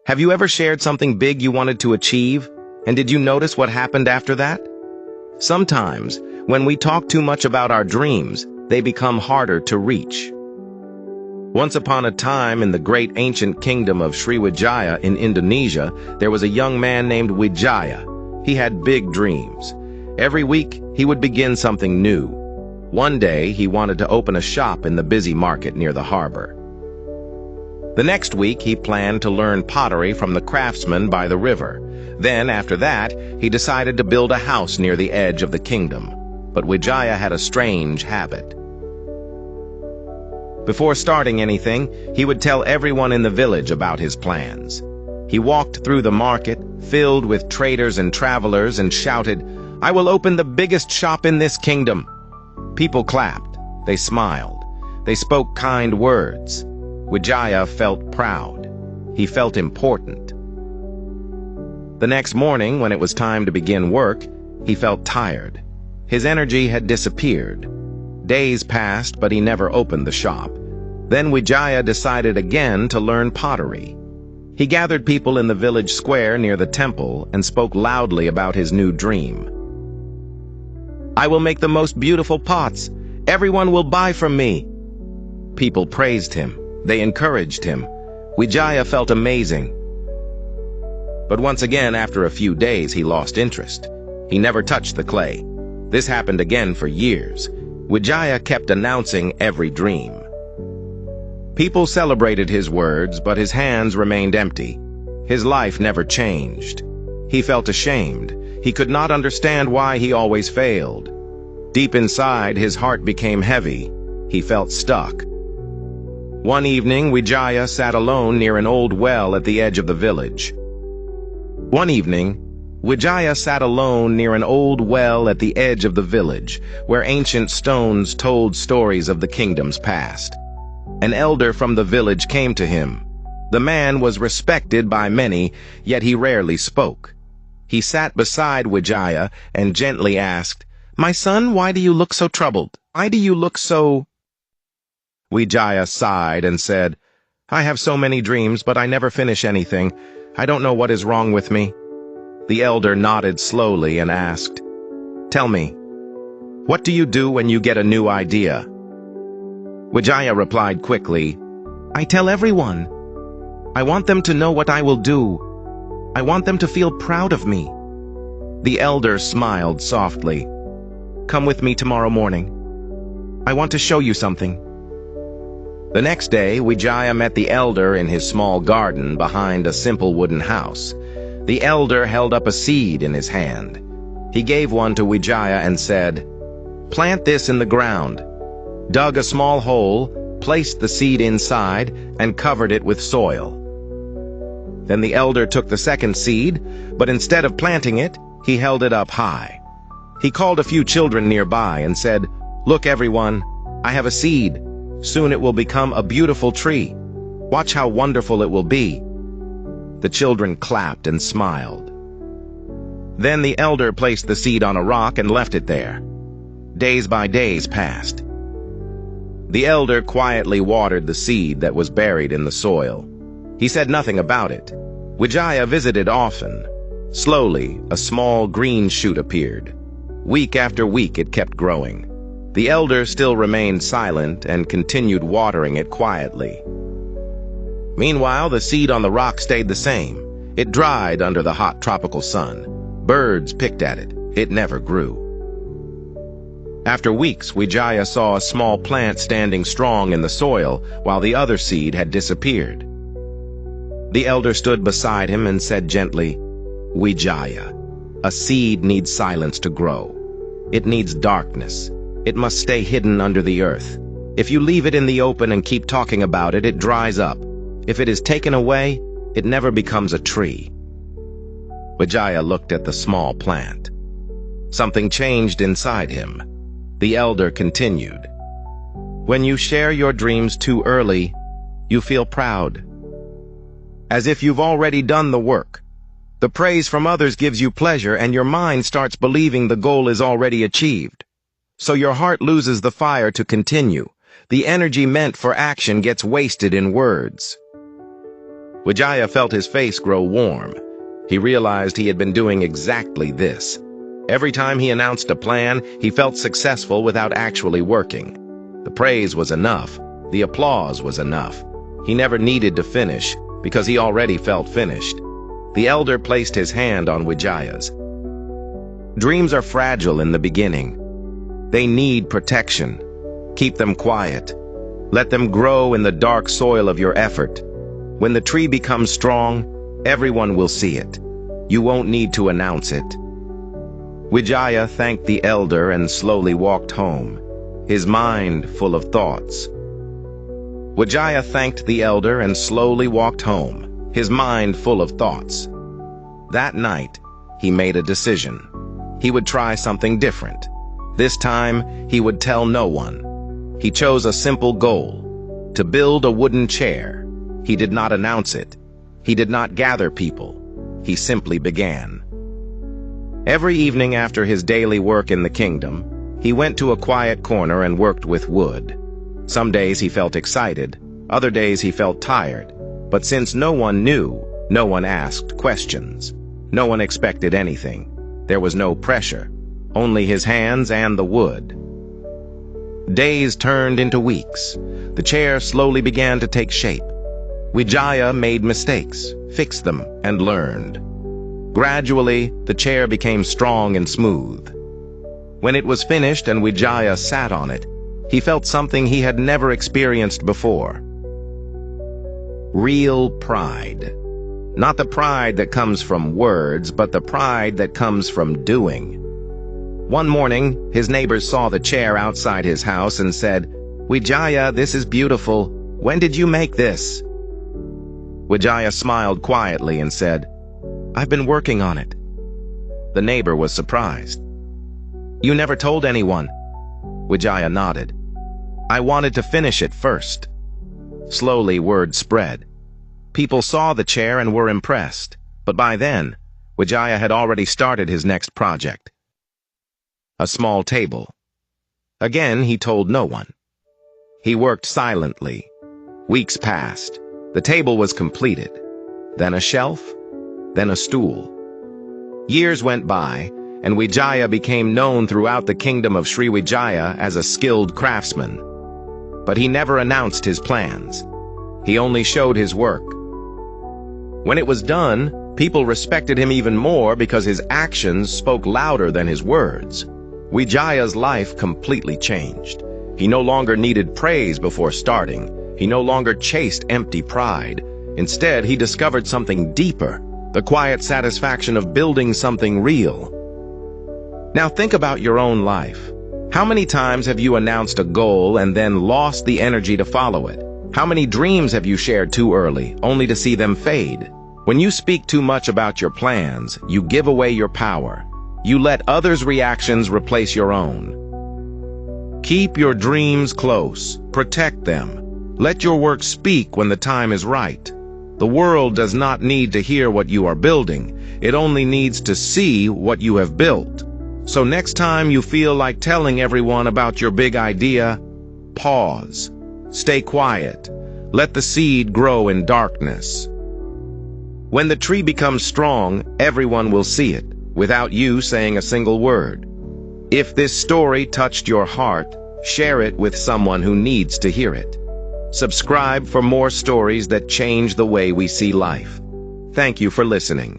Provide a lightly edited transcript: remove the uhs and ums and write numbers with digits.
Have you ever shared something big you wanted to achieve, and did you notice what happened after that? Sometimes, when we talk too much about our dreams, they become harder to reach. Once upon a time in the great ancient kingdom of Sriwijaya in Indonesia, there was a young man named Wijaya. He had big dreams. Every week, he would begin something new. One day, he wanted to open a shop in the busy market near the harbor. The next week, he planned to learn pottery from the craftsmen by the river. Then, after that, he decided to build a house near the edge of the kingdom. But Wijaya had a strange habit. Before starting anything, he would tell everyone in the village about his plans. He walked through the market, filled with traders and travelers, and shouted, "I will open the biggest shop in this kingdom." People clapped. They smiled. They spoke kind words. Wijaya felt proud. He felt important. The next morning, when it was time to begin work, he felt tired. His energy had disappeared. Days passed, but he never opened the shop. Then Wijaya decided again to learn pottery. He gathered people in the village square near the temple and spoke loudly about his new dream. "I will make the most beautiful pots. Everyone will buy from me." People praised him. They encouraged him. Wijaya felt amazing. But once again, after a few days, he lost interest. He never touched the clay. This happened again for years. Wijaya kept announcing every dream. People celebrated his words, but his hands remained empty. His life never changed. He felt ashamed. He could not understand why he always failed. Deep inside, his heart became heavy. He felt stuck. One evening, Wijaya sat alone near an old well at the edge of the village. Where ancient stones told stories of the kingdom's past. An elder from the village came to him. The man was respected by many, yet he rarely spoke. He sat beside Wijaya and gently asked, "My son, why do you look so troubled? Why do you look so—" Wijaya sighed and said, "I have so many dreams, but I never finish anything. I don't know what is wrong with me." The elder nodded slowly and asked, "Tell me, what do you do when you get a new idea?" Wijaya replied quickly, "I tell everyone. I want them to know what I will do. I want them to feel proud of me." The elder smiled softly. "Come with me tomorrow morning. I want to show you something." The next day, Wijaya met the elder in his small garden behind a simple wooden house. The elder held up a seed in his hand. He gave one to Wijaya and said, "Plant this in the ground." Dug a small hole, placed the seed inside, and covered it with soil. Then the elder took the second seed, but instead of planting it, he held it up high. He called a few children nearby and said, "Look, everyone, I have a seed. Soon it will become a beautiful tree. Watch how wonderful it will be." The children clapped and smiled. Then the elder placed the seed on a rock and left it there. Days by days passed. The elder quietly watered the seed that was buried in the soil. He said nothing about it. Wijaya visited often. Slowly, a small green shoot appeared. Week after week, it kept growing. The elder still remained silent and continued watering it quietly. Meanwhile, the seed on the rock stayed the same. It dried under the hot tropical sun. Birds picked at it. It never grew. After weeks, Wijaya saw a small plant standing strong in the soil, while the other seed had disappeared. The elder stood beside him and said gently, "Wijaya, a seed needs silence to grow. It needs darkness. It must stay hidden under the earth. If you leave it in the open and keep talking about it, it dries up. If it is taken away, it never becomes a tree." Wijaya looked at the small plant. Something changed inside him. The elder continued, "When you share your dreams too early, you feel proud. As if you've already done the work. The praise from others gives you pleasure, and your mind starts believing the goal is already achieved. So your heart loses the fire to continue. The energy meant for action gets wasted in words. Wijaya felt his face grow warm. He realized he had been doing exactly this. Every time he announced a plan, he felt successful without actually working. The praise was enough. The applause was enough. He never needed to finish, because he already felt finished. The elder placed his hand on Wijaya's. Dreams are fragile in the beginning. They need protection. Keep them quiet. Let them grow in the dark soil of your effort. When the tree becomes strong, everyone will see it. You won't need to announce it. Wijaya thanked the elder and slowly walked home, his mind full of thoughts. Wijaya thanked the elder and slowly walked home, his mind full of thoughts. That night, he made a decision. He would try something different. This time, he would tell no one. He chose a simple goal: to build a wooden chair. He did not announce it. He did not gather people. He simply began. Every evening after his daily work in the kingdom, he went to a quiet corner and worked with wood. Some days he felt excited, other days he felt tired, but since no one knew, no one asked questions. No one expected anything. There was no pressure, only his hands and the wood. Days turned into weeks. The chair slowly began to take shape. Wijaya made mistakes, fixed them, and learned. Gradually, the chair became strong and smooth. When it was finished and Wijaya sat on it, he felt something he had never experienced before. Real pride. Not the pride that comes from words, but the pride that comes from doing. One morning, his neighbors saw the chair outside his house and said, "Wijaya, this is beautiful. When did you make this?" Wijaya smiled quietly and said, "I've been working on it." The neighbor was surprised. "You never told anyone?" Wijaya nodded. "I wanted to finish it first." Slowly, word spread. People saw the chair and were impressed, but by then, Wijaya had already started his next project. A small table. Again, he told no one. He worked silently. Weeks passed. The table was completed. Then a shelf, then a stool. Years went by, and Wijaya became known throughout the kingdom of Sriwijaya as a skilled craftsman. But he never announced his plans. He only showed his work. When it was done, people respected him even more because his actions spoke louder than his words. Wijaya's life completely changed. He no longer needed praise before starting. He no longer chased empty pride. Instead, he discovered something deeper, the quiet satisfaction of building something real. Now think about your own life. How many times have you announced a goal and then lost the energy to follow it? How many dreams have you shared too early, only to see them fade? When you speak too much about your plans, you give away your power. You let others' reactions replace your own. Keep your dreams close. Protect them. Let your work speak when the time is right. The world does not need to hear what you are building. It only needs to see what you have built. So next time you feel like telling everyone about your big idea, pause. Stay quiet. Let the seed grow in darkness. When the tree becomes strong, everyone will see it, without you saying a single word. If this story touched your heart, share it with someone who needs to hear it. Subscribe for more stories that change the way we see life. Thank you for listening.